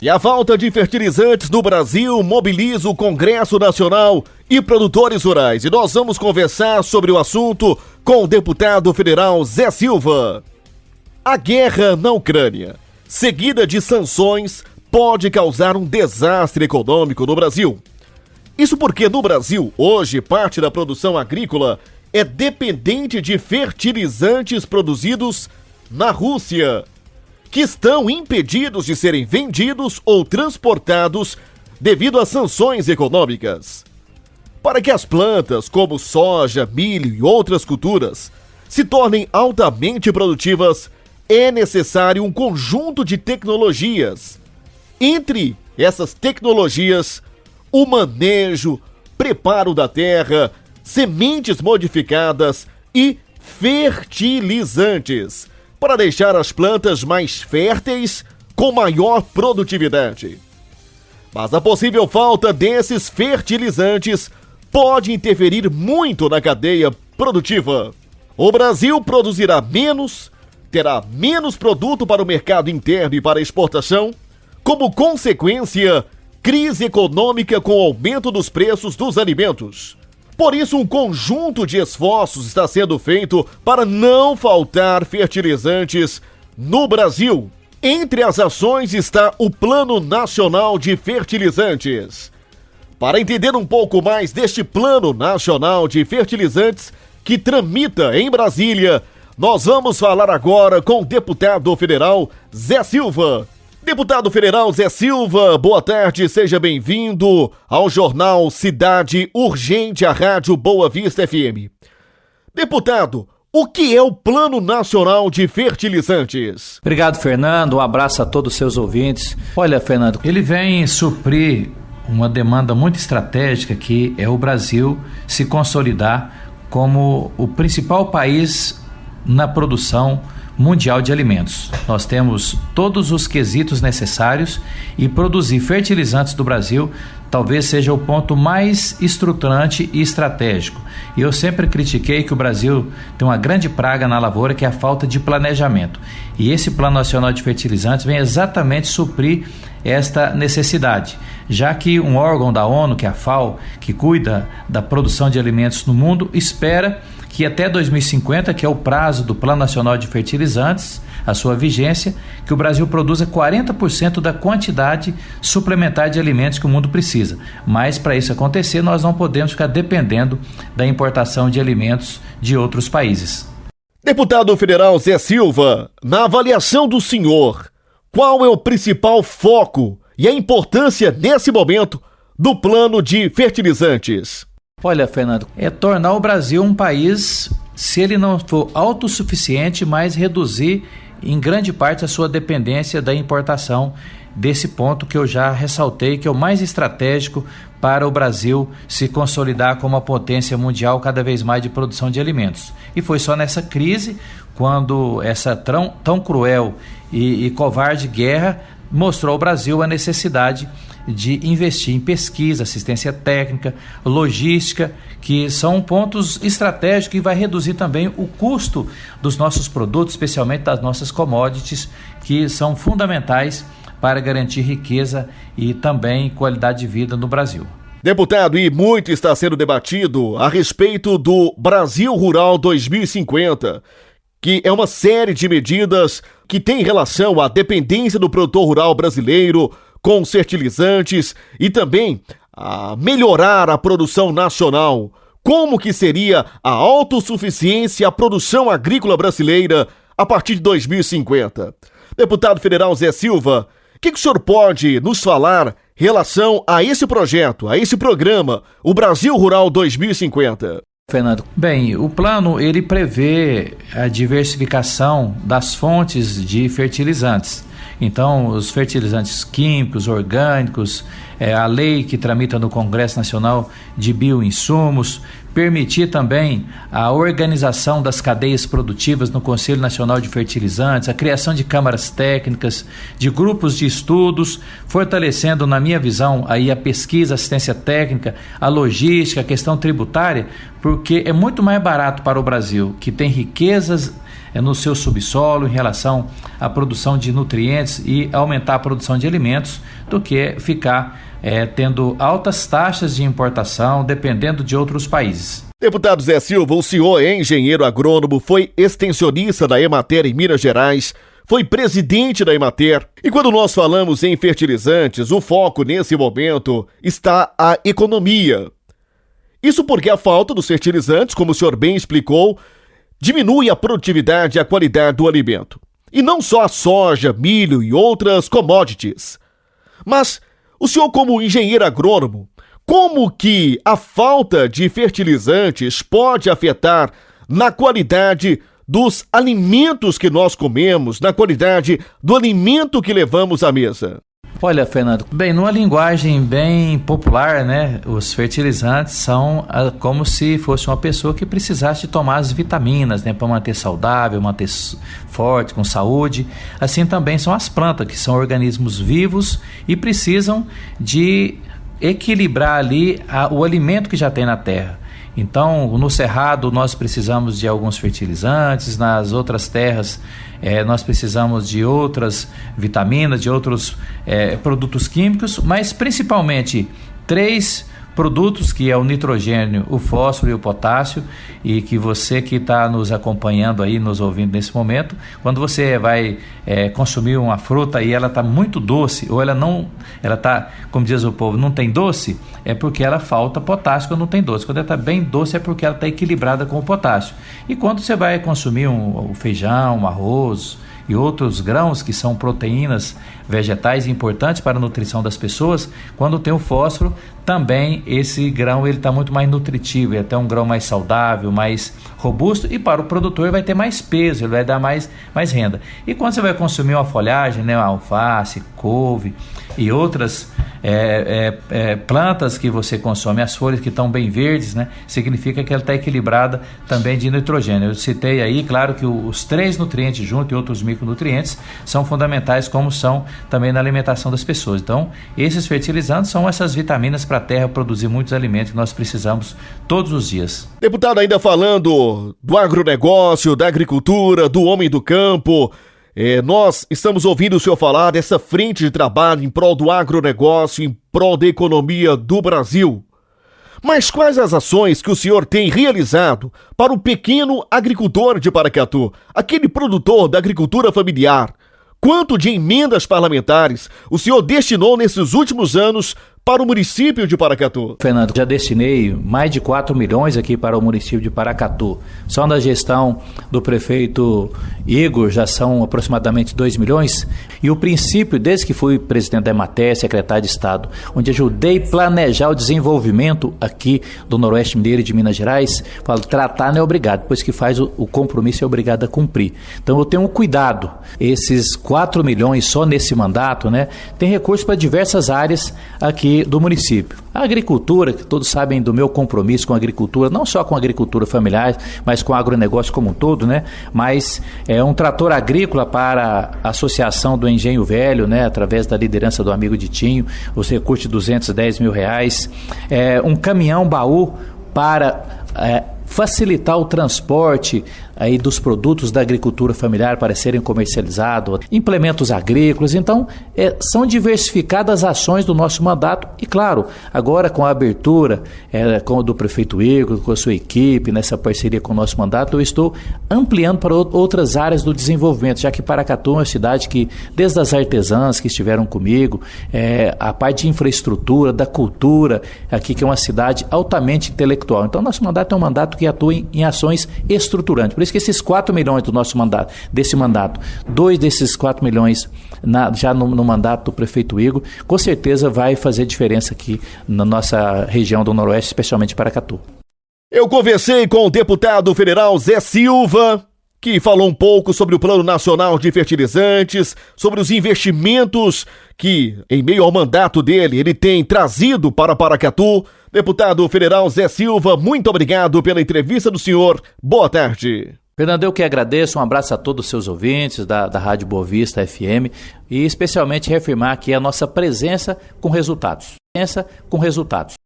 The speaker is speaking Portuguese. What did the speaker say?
E a falta de fertilizantes no Brasil mobiliza o Congresso Nacional e produtores rurais. E nós vamos conversar sobre o assunto com o deputado federal Zé Silva. A guerra na Ucrânia, seguida de sanções, pode causar um desastre econômico no Brasil. Isso porque no Brasil, hoje, parte da produção agrícola é dependente de fertilizantes produzidos na Rússia, que estão impedidos de serem vendidos ou transportados devido a sanções econômicas. Para que as plantas, como soja, milho e outras culturas, se tornem altamente produtivas, é necessário um conjunto de tecnologias. Entre essas tecnologias, o manejo, preparo da terra, sementes modificadas e fertilizantes, para deixar as plantas mais férteis com maior produtividade. Mas a possível falta desses fertilizantes pode interferir muito na cadeia produtiva. O Brasil produzirá menos, terá menos produto para o mercado interno e para exportação, como consequência, crise econômica com o aumento dos preços dos alimentos. Por isso, um conjunto de esforços está sendo feito para não faltar fertilizantes no Brasil. Entre as ações está o Plano Nacional de Fertilizantes. Para entender um pouco mais deste Plano Nacional de Fertilizantes que tramita em Brasília, nós vamos falar agora com o deputado federal Zé Silva. Deputado federal Zé Silva, boa tarde, seja bem-vindo ao Jornal Cidade Urgente, a Rádio Boa Vista FM. Deputado, o que é o Plano Nacional de Fertilizantes? Obrigado, Fernando, um abraço a todos os seus ouvintes. Olha, Fernando, ele vem suprir uma demanda muito estratégica que é o Brasil se consolidar como o principal país na produção mundial de alimentos. Nós temos todos os quesitos necessários e produzir fertilizantes do Brasil talvez seja o ponto mais estruturante e estratégico. E eu sempre critiquei que o Brasil tem uma grande praga na lavoura, que é a falta de planejamento. E esse Plano Nacional de Fertilizantes vem exatamente suprir esta necessidade, já que um órgão da ONU, que é a FAO, que cuida da produção de alimentos no mundo, espera que até 2050, que é o prazo do Plano Nacional de Fertilizantes, a sua vigência, que o Brasil produza 40% da quantidade suplementar de alimentos que o mundo precisa. Mas para isso acontecer, nós não podemos ficar dependendo da importação de alimentos de outros países. Deputado federal Zé Silva, na avaliação do senhor, qual é o principal foco e a importância nesse momento do plano de fertilizantes? Olha, Fernando, é tornar o Brasil um país, se ele não for autossuficiente, mas reduzir em grande parte a sua dependência da importação, desse ponto que eu já ressaltei, que é o mais estratégico para o Brasil se consolidar como uma potência mundial cada vez mais de produção de alimentos. E foi só nessa crise, quando essa tão cruel e covarde guerra mostrou ao Brasil a necessidade de investir em pesquisa, assistência técnica, logística, que são pontos estratégicos que vai reduzir também o custo dos nossos produtos, especialmente das nossas commodities, que são fundamentais para garantir riqueza e também qualidade de vida no Brasil. Deputado, e muito está sendo debatido a respeito do Brasil Rural 2050, que é uma série de medidas que tem relação à dependência do produtor rural brasileiro com os fertilizantes e também a melhorar a produção nacional. Como que seria a autossuficiência e a produção agrícola brasileira a partir de 2050? Deputado federal Zé Silva, o que o senhor pode nos falar em relação a esse projeto, a esse programa, o Brasil Rural 2050? Fernando, bem, o plano ele prevê a diversificação das fontes de fertilizantes. Então, os fertilizantes químicos, orgânicos, a lei que tramita no Congresso Nacional de Bioinsumos, permitir também a organização das cadeias produtivas no Conselho Nacional de Fertilizantes, a criação de câmaras técnicas, de grupos de estudos, fortalecendo, na minha visão, aí a pesquisa, a assistência técnica, a logística, a questão tributária, porque é muito mais barato para o Brasil, que tem riquezas no seu subsolo em relação à produção de nutrientes e aumentar a produção de alimentos, do que ficar tendo altas taxas de importação dependendo de outros países. Deputado Zé Silva, o senhor é engenheiro agrônomo, foi extensionista da Emater em Minas Gerais, foi presidente da Emater. E quando nós falamos em fertilizantes, o foco nesse momento está a economia. Isso porque a falta dos fertilizantes, como o senhor bem explicou, diminui a produtividade e a qualidade do alimento. E não só a soja, milho e outras commodities. Mas o senhor, como engenheiro agrônomo, como que a falta de fertilizantes pode afetar na qualidade dos alimentos que nós comemos, na qualidade do alimento que levamos à mesa? Olha, Fernando, bem, numa linguagem bem popular, né, os fertilizantes são como se fosse uma pessoa que precisasse tomar as vitaminas, né, para manter saudável, manter forte, com saúde. Assim também são as plantas, que são organismos vivos e precisam de equilibrar ali o alimento que já tem na terra. Então, no cerrado nós precisamos de alguns fertilizantes, nas outras terras nós precisamos de outras vitaminas, de outros produtos químicos, mas principalmente 3 produtos, que é o nitrogênio, o fósforo e o potássio, e que você que está nos acompanhando aí, nos ouvindo nesse momento, quando você vai consumir uma fruta e ela está muito doce, ou ela está, como diz o povo, não tem doce, é porque ela falta potássio quando não tem doce. Quando ela está bem doce é porque ela está equilibrada com o potássio. E quando você vai consumir um feijão, um arroz e outros grãos, que são proteínas vegetais importantes para a nutrição das pessoas, quando tem o fósforo, também esse grão ele está muito mais nutritivo, ele é até um grão mais saudável, mais robusto, e para o produtor vai ter mais peso, ele vai dar mais renda. E quando você vai consumir uma folhagem, né, alface, couve e outras plantas que você consome, as folhas que estão bem verdes, né, significa que ela está equilibrada também de nitrogênio. Eu citei aí, claro que os 3 nutrientes junto e outros micronutrientes são fundamentais, como são também na alimentação das pessoas. Então, esses fertilizantes são essas vitaminas para a terra produzir muitos alimentos que nós precisamos todos os dias. Deputado, ainda falando do agronegócio, da agricultura, do homem do campo, nós estamos ouvindo o senhor falar dessa frente de trabalho em prol do agronegócio, em prol da economia do Brasil. Mas quais as ações que o senhor tem realizado para o pequeno agricultor de Paracatu, aquele produtor da agricultura familiar? Quanto de emendas parlamentares o senhor destinou nesses últimos anos para o município de Paracatu? Fernando, já destinei mais de 4 milhões aqui para o município de Paracatu. Só na gestão do prefeito Igor já são aproximadamente 2 milhões. E o princípio, desde que fui presidente da Emater, secretário de Estado, onde ajudei a planejar o desenvolvimento aqui do Noroeste Mineiro e de Minas Gerais, falo, tratar não é obrigado, depois que faz o compromisso é obrigado a cumprir. Então eu tenho um cuidado. Esses 4 milhões só nesse mandato, né, tem recursos para diversas áreas aqui do município. A agricultura, que todos sabem do meu compromisso com a agricultura, não só com a agricultura familiar, mas com o agronegócio como um todo, né? Mas é um trator agrícola para a Associação do Engenho Velho, né? Através da liderança do amigo Ditinho, os recursos de R$210 mil. Um caminhão baú para facilitar o transporte aí dos produtos da agricultura familiar para serem comercializados, implementos agrícolas. Então, são diversificadas as ações do nosso mandato e, claro, agora com a abertura com o do prefeito Igor, com a sua equipe, nessa parceria com o nosso mandato, eu estou ampliando para outras áreas do desenvolvimento, já que Paracatu é uma cidade que, desde as artesãs que estiveram comigo, a parte de infraestrutura, da cultura, aqui que é uma cidade altamente intelectual. Então, nosso mandato é um mandato que atua em ações estruturantes. Por isso que esses 4 milhões do nosso mandato, 2 desses 4 milhões já no mandato do prefeito Igor, com certeza vai fazer diferença aqui na nossa região do Noroeste, especialmente Paracatu. Eu conversei com o deputado federal Zé Silva, que falou um pouco sobre o Plano Nacional de Fertilizantes, sobre os investimentos que, em meio ao mandato dele, ele tem trazido para Paracatu. Deputado federal Zé Silva, muito obrigado pela entrevista do senhor. Boa tarde. Fernando, eu que agradeço, um abraço a todos os seus ouvintes da Rádio Boa Vista FM e especialmente reafirmar aqui a nossa presença com resultados.